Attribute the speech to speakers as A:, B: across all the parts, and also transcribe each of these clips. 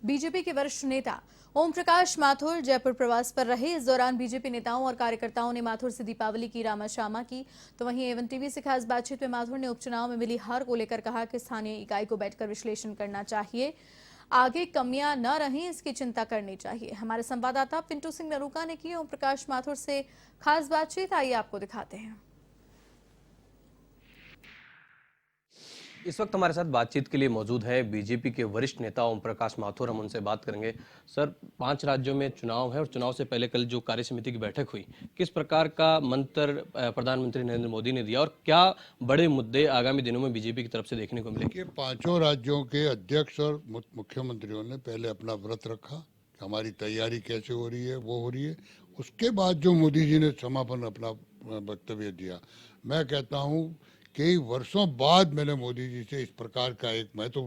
A: BJP के वरिष्ठ नेता ओम प्रकाश माथुर जयपुर प्रवास पर रहे। इस दौरान बीजेपी नेताओं और कार्यकर्ताओं ने माथुर से दीपावली की रामाश्यामा की। तो वहीं एवन टीवी से खास बातचीत में माथुर ने उपचुनाव में मिली हार को लेकर कहा कि स्थानीय इकाई को बैठकर विश्लेषण करना चाहिए, आगे कमियां न रहें इसकी चिंता करनी चाहिए। हमारे संवाददाता पिंटू सिंह नरूका ने की ओम प्रकाश माथुर से खास बातचीत, आइए आपको दिखाते हैं।
B: इस वक्त हमारे साथ बातचीत के लिए मौजूद है बीजेपी के वरिष्ठ नेता ओम प्रकाश माथुर। हम उनसे बात करेंगे। सर, 5 राज्यों में चुनाव है और चुनाव से पहले कल जो कार्य समिति की बैठक हुई, किस प्रकार का मंत्र प्रधानमंत्री नरेंद्र मोदी ने दिया और क्या बड़े मुद्दे आगामी दिनों में बीजेपी की तरफ से देखने को मिलेंगे?
C: पांचों राज्यों के अध्यक्ष और मुख्यमंत्रियों ने पहले अपना व्रत रखा कि हमारी तैयारी कैसे हो रही है, वो हो रही है। उसके बाद जो मोदी जी ने समापन अपना वक्तव्य दिया, मैं कहता हूँ कई वर्षों बाद मैंने मोदी जी से इस प्रकार का मैं तो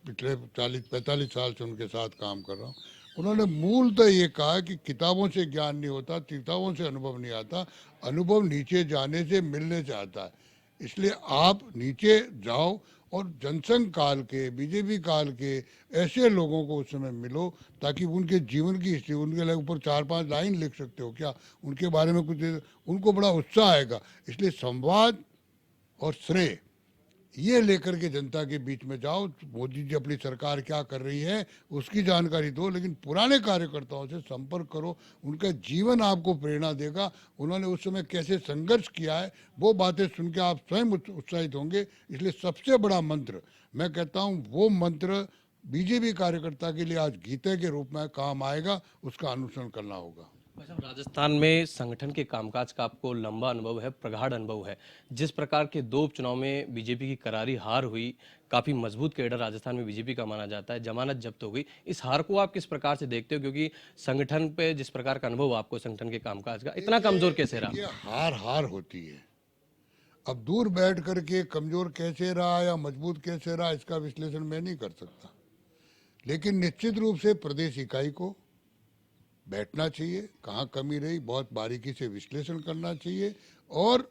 C: पिछले 40-45 साल से उनके साथ काम कर रहा हूँ। उन्होंने मूलतः ये कहा कि किताबों से ज्ञान नहीं होता, किताबों से अनुभव नहीं आता, अनुभव नीचे जाने से मिलने से आता है। इसलिए आप नीचे जाओ और जनसंघ काल के, बीजेपी काल के ऐसे लोगों को उस समय मिलो ताकि उनके जीवन की हिस्ट्री, उनके ऊपर 4-5 लाइन लिख सकते हो क्या, उनके बारे में कुछ, उनको बड़ा उत्साह आएगा। इसलिए संवाद और श्रेय ये लेकर के जनता के बीच में जाओ। मोदी जी अपनी सरकार क्या कर रही है उसकी जानकारी दो, लेकिन पुराने कार्यकर्ताओं से संपर्क करो, उनका जीवन आपको प्रेरणा देगा। उन्होंने उस समय कैसे संघर्ष किया है वो बातें सुन के आप स्वयं उत्साहित होंगे। इसलिए सबसे बड़ा मंत्र मैं कहता हूँ, वो मंत्र बीजेपी कार्यकर्ता के लिए आज गीता के रूप में काम आएगा, उसका अनुसरण करना होगा।
B: राजस्थान में संगठन के कामकाज का आपको लंबा अनुभव है, प्रगाढ़ अनुभव है। जिस प्रकार के 2 उपचुनाव में बीजेपी की करारी हार हुई, काफी मजबूत कैडर राजस्थान में बीजेपी का माना जाता है, जमानत जब्त हो गई, इस हार को आप किस प्रकार से देखते हो? क्योंकि संगठन पे जिस प्रकार का अनुभव आपको संगठन के कामकाज का, इतना कमजोर कैसे रहा?
C: ये हार होती है। अब दूर बैठ करके कमजोर कैसे रहा या मजबूत कैसे रहा इसका विश्लेषण मैं नहीं कर सकता, लेकिन निश्चित रूप से प्रदेश इकाई को बैठना चाहिए, कहाँ कमी रही बहुत बारीकी से विश्लेषण करना चाहिए और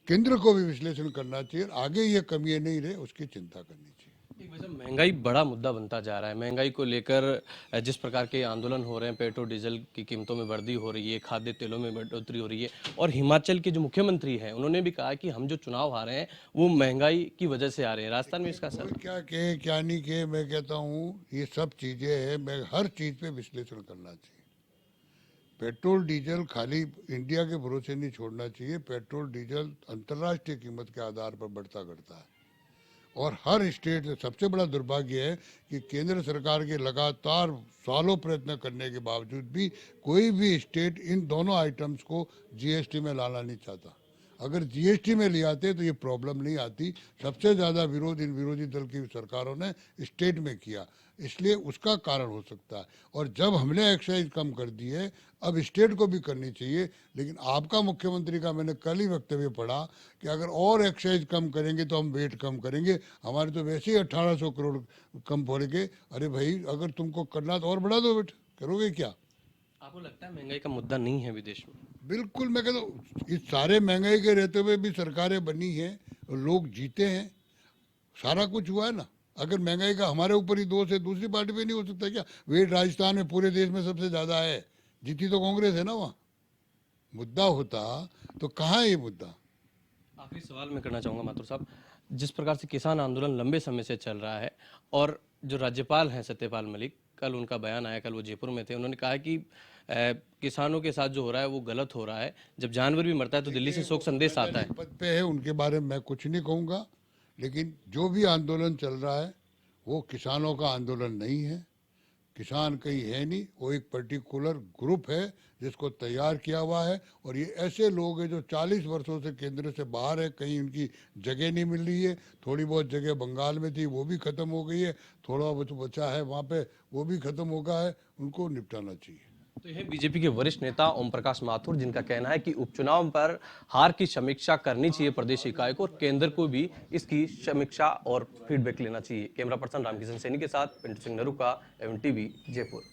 C: केंद्र को भी विश्लेषण करना चाहिए। आगे ये कमियां नहीं रहे उसकी चिंता करनी चाहिए।
B: महंगाई बड़ा मुद्दा बनता जा रहा है। महंगाई को लेकर जिस प्रकार के आंदोलन हो रहे हैं, पेट्रोल डीजल की कीमतों में वृद्धि हो रही है, खाद्य तेलों में बढ़ोतरी हो रही है, और हिमाचल के जो मुख्यमंत्री हैं उन्होंने भी कहा कि हम जो चुनाव हारे हैं वो महंगाई की वजह से आ रहे हैं। राजस्थान में इसका असर
C: क्या कहे क्या नहीं कहे, मैं कहता हूँ ये सब चीजें है, मैं हर चीज पे विश्लेषण करना चाहिए। पेट्रोल डीजल खाली इंडिया के भरोसे नहीं छोड़ना चाहिए। पेट्रोल डीजल अंतर्राष्ट्रीय कीमत के आधार पर बढ़ता घटता है और हर स्टेट, सबसे बड़ा दुर्भाग्य है कि केंद्र सरकार के लगातार सालों प्रयत्न करने के बावजूद भी कोई भी स्टेट इन दोनों आइटम्स को जीएसटी में लाना नहीं चाहता। अगर जीएसटी में ले आते तो ये प्रॉब्लम नहीं आती। सबसे ज़्यादा विरोध इन विरोधी दल की सरकारों ने स्टेट में किया, इसलिए उसका कारण हो सकता है। और जब हमने एक्साइज कम कर दी है अब स्टेट को भी करनी चाहिए। लेकिन आपका मुख्यमंत्री का मैंने कल ही वक्तव्य पढ़ा कि अगर और एक्साइज कम करेंगे तो हम वेट कम करेंगे, हमारे तो वैसे ही 1800 करोड़ कम पड़ेंगे। अरे भाई, अगर तुमको करना तो और बढ़ा दो, वेट करोगे क्या?
B: आपको लगता है महंगाई का मुद्दा नहीं है विदेश में?
C: बिल्कुल, मैं कहता हूँ इस सारे महंगाई के रहते हुए भी सरकारें बनी हैं, लोग जीते हैं, सारा कुछ हुआ है ना। अगर महंगाई का हमारे ऊपर ही दोष है, दूसरी पार्टी पे नहीं हो सकता क्या? वेट राजस्थान में पूरे देश में सबसे ज्यादा है, जीती तो कांग्रेस है ना। वहाँ मुद्दा होता तो कहाँ है ये मुद्दा?
B: आखिरी सवाल मैं करना चाहूँगा माथुर साहब, जिस प्रकार से किसान आंदोलन लंबे समय से चल रहा है और जो राज्यपाल हैं सत्यपाल मलिक, कल उनका बयान आया, कल वो जयपुर में थे, उन्होंने कहा कि किसानों के साथ जो हो रहा है वो गलत हो रहा है, जब जानवर भी मरता है तो दिल्ली से शोक संदेश आता है।
C: पद पे है, उनके बारे में मैं कुछ नहीं कहूँगा, लेकिन जो भी आंदोलन चल रहा है वो किसानों का आंदोलन नहीं है। किसान कहीं है नहीं, वो एक पर्टिकुलर ग्रुप है जिसको तैयार किया हुआ है। और ये ऐसे लोग हैं जो 40 वर्षों से केंद्र से बाहर है, कहीं उनकी जगह नहीं मिल रही है। थोड़ी बहुत जगह बंगाल में थी वो भी खत्म हो गई है, थोड़ा बहुत बचा है वहाँ पे वो भी खत्म हो गया है, उनको निपटाना चाहिए।
B: तो यह बीजेपी के वरिष्ठ नेता ओम प्रकाश माथुर, जिनका कहना है कि उपचुनाव पर हार की समीक्षा करनी चाहिए प्रदेश इकाई को और केंद्र को भी इसकी समीक्षा और फीडबैक लेना चाहिए। कैमरा पर्सन रामकिशन सैनी के साथ पिंटू सिंह नरूका, एवन टीवी, जयपुर।